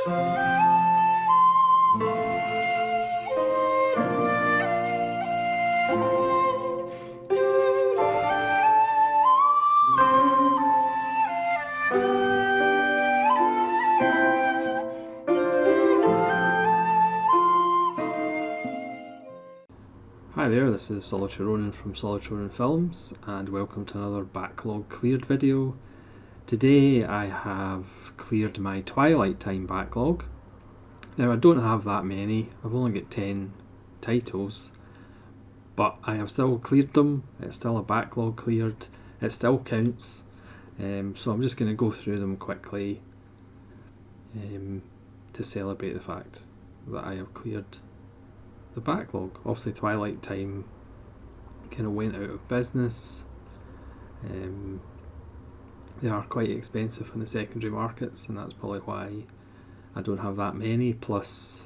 Hi there, this is Solitary Ronin from Solitary Ronin Films, and welcome to another Backlog cleared video. Today I have cleared my Twilight time backlog. Now I don't have that many, I've only got 10 titles, but I have still cleared them. It's still a backlog cleared, it still counts, so I'm just going to go through them quickly to celebrate the fact that I have cleared the backlog. Obviously Twilight time kind of went out of business. They are quite expensive in the secondary markets, and that's probably why I don't have that many, plus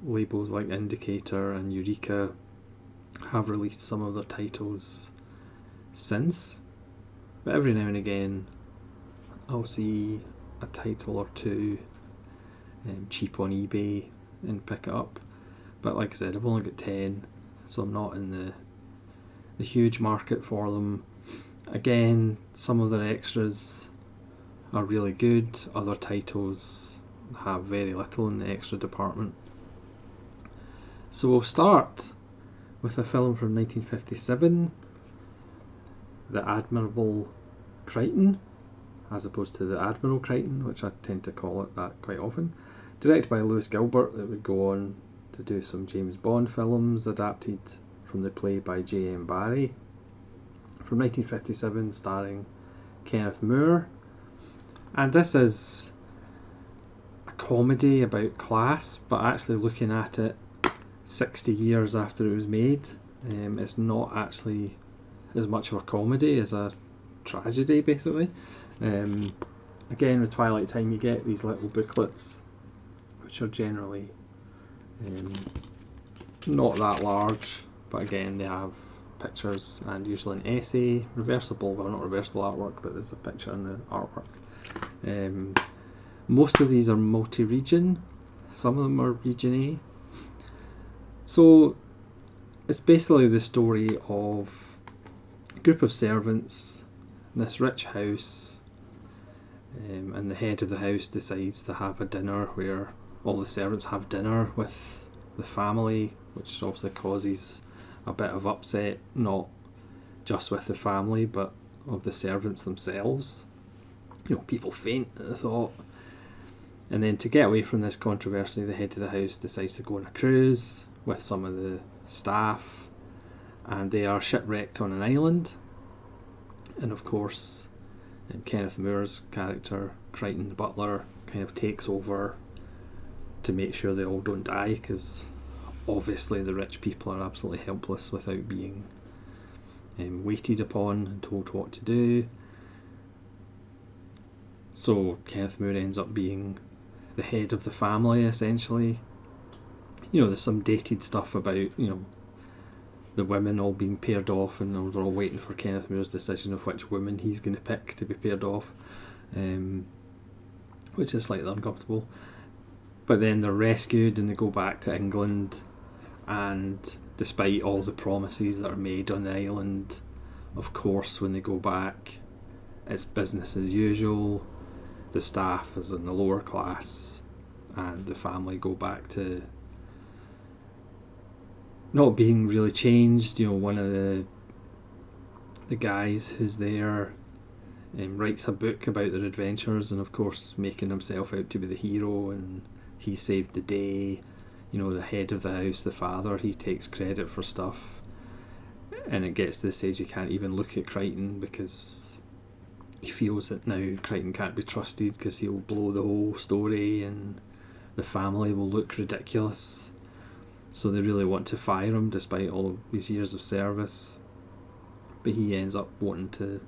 labels like Indicator and Eureka have released some of their titles since, but every now and again I'll see a title or two cheap on eBay and pick it up. But like I said, I've only got 10, so I'm not in the huge market for them. Again, some of their extras are really good, other titles have very little in the extra department. So we'll start with a film from 1957, The Admirable Triton, as opposed to The Admiral Triton, which I tend to call it that quite often. Directed by Lewis Gilbert, that would go on to do some James Bond films, adapted from the play by J.M. Barrie. From 1957, starring Kenneth Moore. And this is a comedy about class, but actually looking at it 60 years after it was made, it's not actually as much of a comedy as a tragedy, basically. Again, with Twilight time you get these little booklets, which are generally not that large, but again they have pictures and usually an essay, reversible, well not reversible artwork, but there's a picture in the artwork. Most of these are multi-region, some of them are region A. So it's basically the story of a group of servants in this rich house, and the head of the house decides to have a dinner where all the servants have dinner with the family, which obviously causes a bit of upset, not just with the family but of the servants themselves. You know, people faint at the thought. And then to get away from this controversy, the head of the house decides to go on a cruise with some of the staff, and they are shipwrecked on an island. And of course, Kenneth Moore's character, Triton the butler, kind of takes over to make sure they all don't die, because obviously the rich people are absolutely helpless without being waited upon and told what to do. So Kenneth Moore ends up being the head of the family, essentially. You know, there's some dated stuff about, you know, the women all being paired off, and they're all waiting for Kenneth Moore's decision of which woman he's going to pick to be paired off, which is slightly uncomfortable. But then they're rescued and they go back to England, and despite all the promises that are made on the island, of course when they go back it's business as usual. The staff is in the lower class and the family go back to not being really changed. You know, one of the guys who's there writes a book about their adventures, and of course making himself out to be the hero, and he saved the day. You know, the head of the house, the father, he takes credit for stuff, and it gets to the stage he can't even look at Crichton because he feels that now Crichton can't be trusted because he'll blow the whole story and the family will look ridiculous. So they really want to fire him despite all these years of service, but he ends up wanting to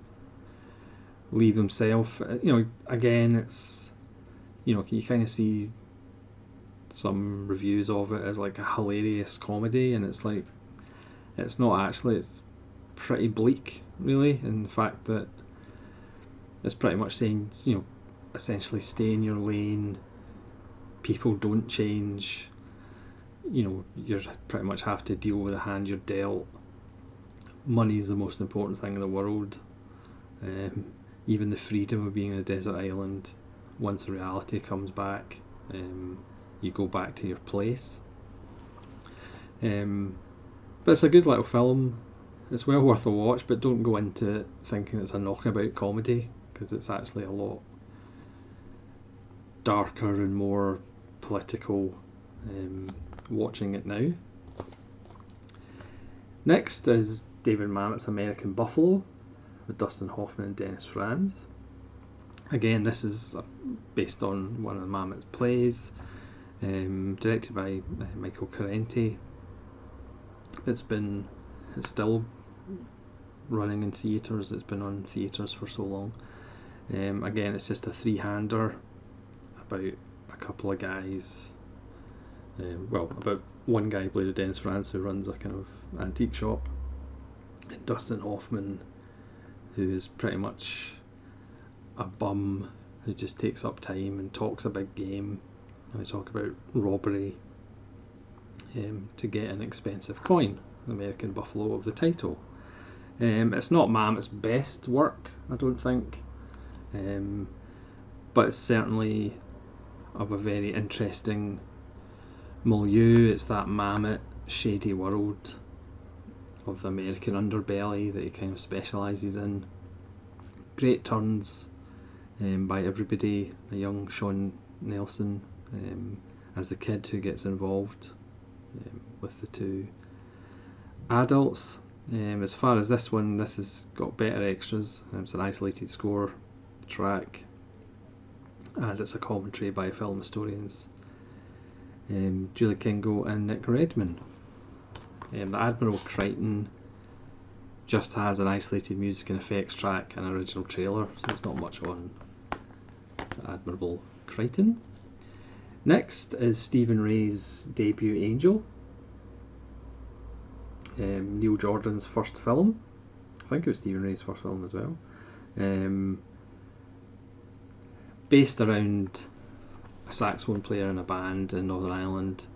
leave himself. You know, again, it's, you know, you kind of see some reviews of it as like a hilarious comedy, and it's like, it's not actually. It's pretty bleak, really, in the fact that it's pretty much saying, you know, essentially stay in your lane, people don't change. You know, you pretty much have to deal with the hand you're dealt. Money's the most important thing in the world. Even the freedom of being in a desert island, once reality comes back, you go back to your place. But it's a good little film. It's well worth a watch, but don't go into it thinking it's a knockabout comedy, because it's actually a lot darker and more political watching it now. Next is David Mamet's American Buffalo with Dustin Hoffman and Dennis Franz. Again, this is based on one of Mamet's plays, directed by Michael Carenti. It's still running in theatres. It's been on theatres for so long. Again, it's just a three-hander about a couple of guys. About one guy played with Dennis Franz, who runs a kind of antique shop, and Dustin Hoffman, who is pretty much a bum who just takes up time and talks a big game, and we talk about robbery to get an expensive coin, the American Buffalo of the title. It's not Mamet's best work, I don't think, but it's certainly of a very interesting milieu. It's that Mamet shady world of the American underbelly that he kind of specialises in. Great turns by everybody. A young Sean Nelson as the kid who gets involved with the two adults. As far as this one, this has got better extras. It's an isolated score track, and it's a commentary by film historians Julie Kingo and Nick Redman. The Admirable Triton just has an isolated music and effects track and an original trailer, so there's not much on the Admirable Triton. Next is Stephen Ray's debut Angel, Neil Jordan's first film. I think it was Stephen Ray's first film as well. Based around a saxophone player in a band in Northern Ireland.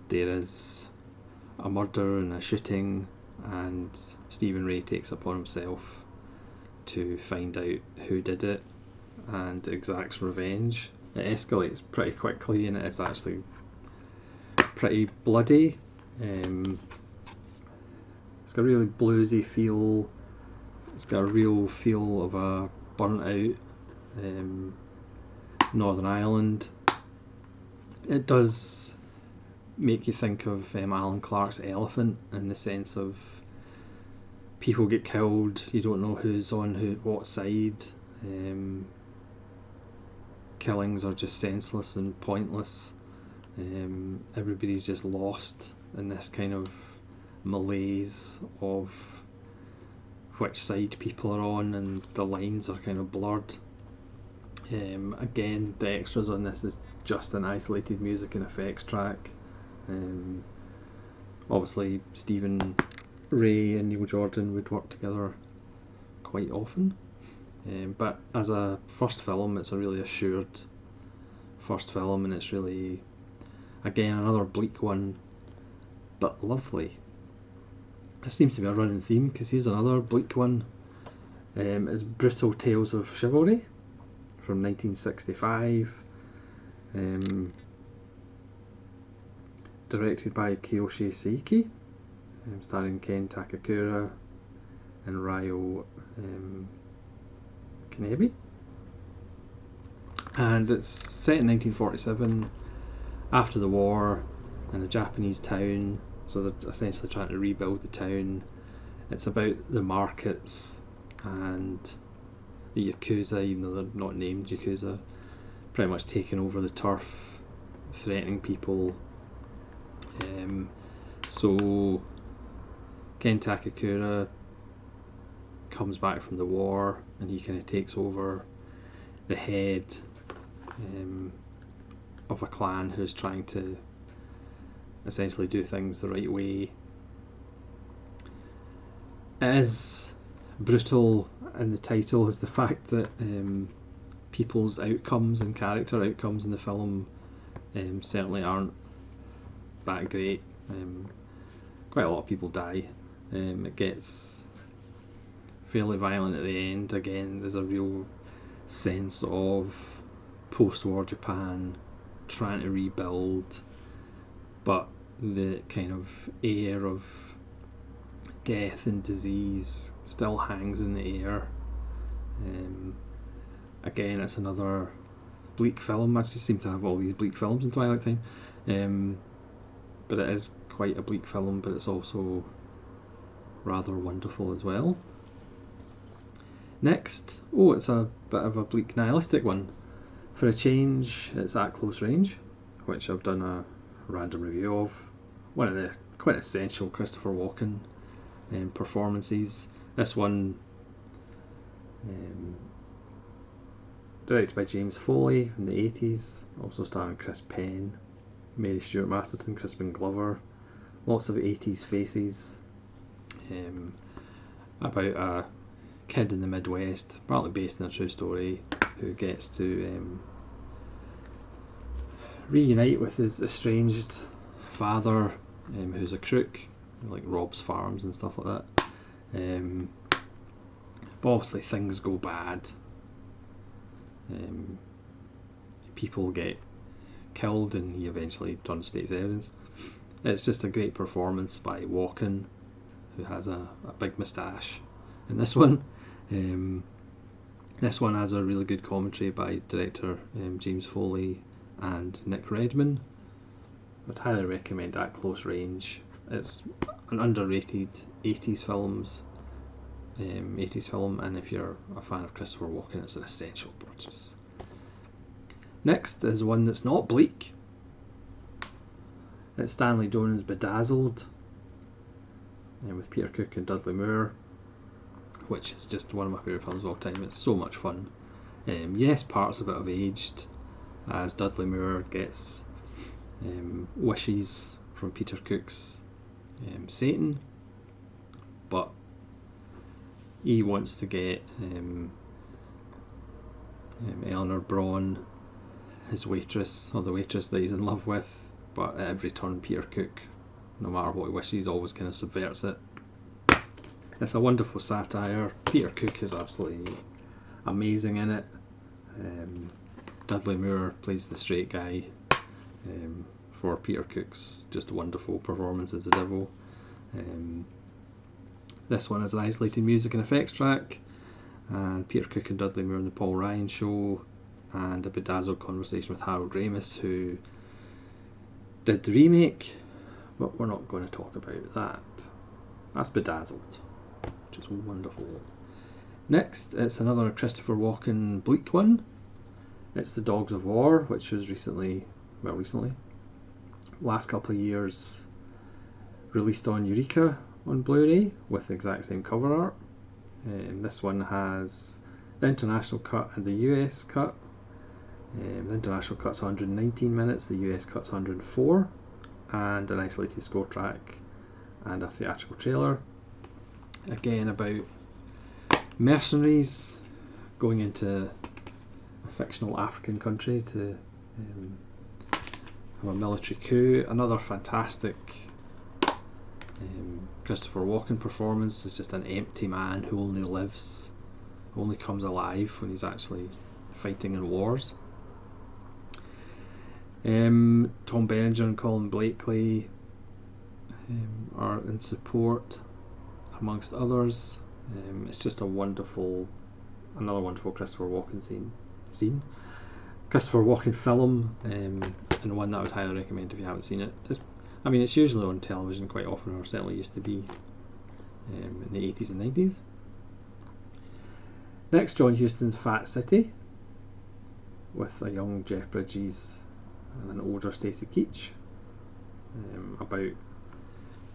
There is a murder and a shooting, and Stephen Ray takes upon himself to find out who did it and exacts revenge. It escalates pretty quickly, and it's actually pretty bloody. It's got a really bluesy feel. It's got a real feel of a burnt out Northern Ireland. It does make you think of Alan Clark's Elephant, in the sense of people get killed, you don't know who's on what side. Killings are just senseless and pointless. Everybody's just lost in this kind of malaise of which side people are on, and the lines are kind of blurred. Again, the extras on this is just an isolated music and effects track. Obviously Stephen Ray and Neil Jordan would work together quite often, but as a first film, it's a really assured first film, and it's really, again, another bleak one, but lovely. This seems to be a running theme, because here's another bleak one. It's Brittle Tales of Chivalry from 1965, directed by Kiyoshi Seiki, starring Ken Takakura and Ryo Kanebe. And it's set in 1947, after the war, in a Japanese town. So they're essentially trying to rebuild the town. It's about the markets and the Yakuza, even though they're not named Yakuza, pretty much taking over the turf, threatening people. So Ken Takakura comes back from the war, and he kind of takes over the head of a clan who's trying to essentially do things the right way. It is brutal, and the title is the fact that people's outcomes and character outcomes in the film certainly aren't that great. Quite a lot of people die. It gets fairly violent at the end. Again, there's a real sense of post-war Japan trying to rebuild, but the kind of air of death and disease still hangs in the air. Again, it's another bleak film. I just seem to have all these bleak films in Twilight time, but it is quite a bleak film, but it's also rather wonderful as well. Next, it's a bit of a bleak nihilistic one. For a change, it's At Close Range, which I've done a random review of. One of the quite essential Christopher Walken performances. This one, directed by James Foley in the 80s, also starring Chris Penn, Mary Stuart Masterton, Crispin Glover, lots of 80s faces, about a kid in the Midwest, partly based on a true story, who gets to reunite with his estranged father, who's a crook, like robs farms and stuff like that. But obviously things go bad. People get killed and he eventually turns to evidence. It's just a great performance by Walken, who has a big moustache in this one. This one has a really good commentary by director James Foley and Nick Redman. I'd highly recommend At Close Range. It's an underrated 80s film, and if you're a fan of Christopher Walken, it's an essential purchase. Next is one that's not bleak. It's Stanley Done's Bedazzled, with Peter Cook and Dudley Moore, which is just one of my favourite films of all time. It's so much fun. Yes, parts of it have aged, as Dudley Moore gets wishes from Peter Cook's Satan, but he wants to get Eleanor Braun, his waitress, or the waitress that he's in love with, but at every turn Peter Cook, no matter what he wishes, always kind of subverts it. It's a wonderful satire. Peter Cook is absolutely amazing in it. Dudley Moore plays the straight guy for Peter Cook's just wonderful performance as the devil. This one has an isolated music and effects track, and Peter Cook and Dudley Moore in the Paul Ryan Show, and a bedazzled conversation with Harold Ramis, who did the remake, but we're not going to talk about that. That's Bedazzled, which is wonderful. Next, it's another Christopher Walken bleak one. It's The Dogs of War, which was recently, last couple of years, released on Eureka on Blu-ray with the exact same cover art. This one has the international cut and the US cut. The international cut's 119 minutes, the US cut's 104, and an isolated score track and a theatrical trailer. Again, about mercenaries going into a fictional African country to have a military coup. Another fantastic Christopher Walken performance. Is just an empty man who only comes alive when he's actually fighting in wars. Tom Berenger and Colin Blakely are in support, amongst others. It's just another wonderful Christopher Walken scene. Christopher Walken film, and one that I would highly recommend if you haven't seen it. It's usually on television quite often, or certainly used to be in the 80s and 90s. Next, John Huston's Fat City, with a young Jeff Bridges and an older Stacy Keach, about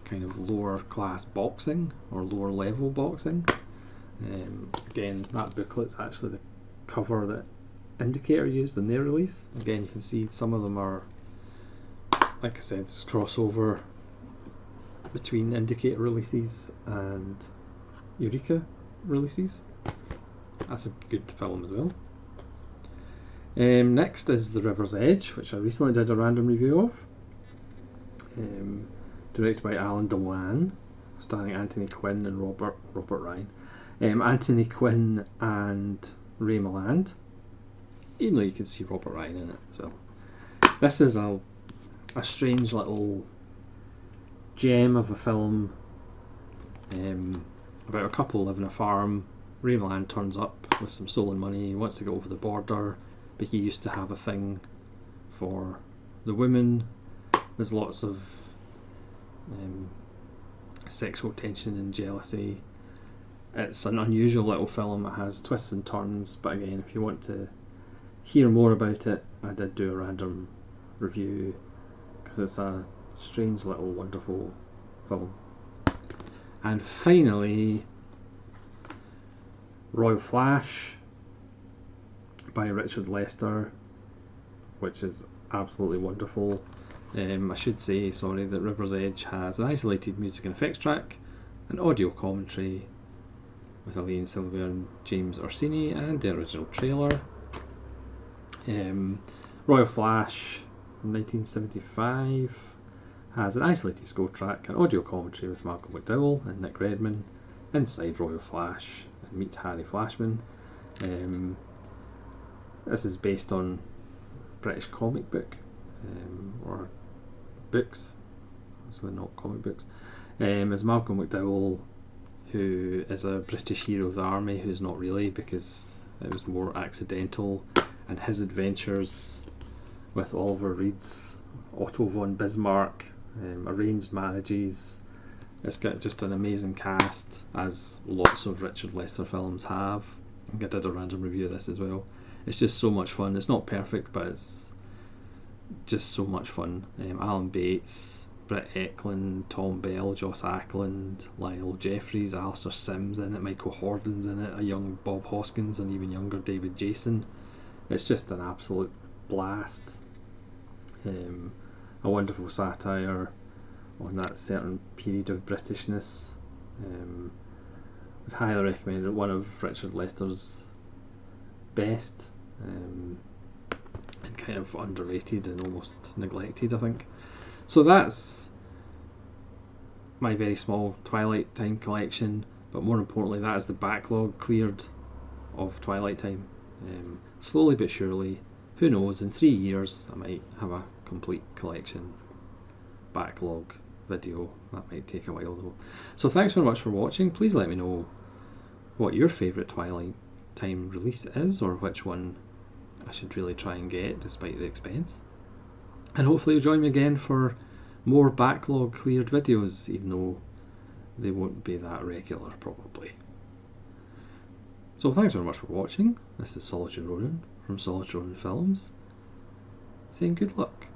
kind of lower class boxing, or lower level boxing. Again, that booklet's actually the cover that Indicator used in their release. Again, you can see some of them are, like I said, it's crossover between Indicator releases and Eureka releases. That's a good film as well. Next is The River's Edge, which I recently did a random review of. Directed by Alan Dewan, starring Anthony Quinn and Robert Ryan. Anthony Quinn and Ray Milland, even though you can see Robert Ryan in it. So this is a strange little gem of a film about a couple living on a farm. Ray Milland turns up with some stolen money. He wants to go over the border, but he used to have a thing for the women. There's lots of sexual tension and jealousy. It's an unusual little film. It has twists and turns, but again, if you want to hear more about it, I did do a random review because it's a strange little wonderful film. And finally, Royal Flash by Richard Lester, which is absolutely wonderful. I should say, sorry, that River's Edge has an isolated music and effects track, an audio commentary with Elaine Silver and James Orsini, and the original trailer. Royal Flash from 1975 has an isolated score track, an audio commentary with Malcolm McDowell and Nick Redman inside Royal Flash and Meet Harry Flashman. This is based on British comic book, or books, so they're not comic books. Is Malcolm McDowell, who is a British hero of the army, who's not really because it was more accidental, and his adventures with Oliver Reed's Otto von Bismarck, arranged marriages. It's got just an amazing cast, as lots of Richard Lester films have. I think I did a random review of this as well. It's just so much fun. It's not perfect, but it's just so much fun. Alan Bates, Britt Ekland, Tom Bell, Joss Ackland, Lionel Jeffries, Alistair Sims in it, Michael Horden's in it, a young Bob Hoskins, and even younger David Jason. It's just an absolute blast. A wonderful satire on that certain period of Britishness. I'd highly recommend it. One of Richard Lester's best, and kind of underrated and almost neglected, I think. So that's my very small Twilight Time collection, but more importantly, that is the backlog cleared of Twilight Time. Slowly but surely, who knows, in 3 years I might have a complete collection backlog video. That might take a while though. So thanks very much for watching. Please let me know what your favourite Twilight Time release is, or which one I should really try and get despite the expense. And hopefully you'll join me again for more backlog cleared videos, even though they won't be that regular probably. So thanks very much for watching. This is Solitude Ronin from Solitude Ronin Films, saying good luck.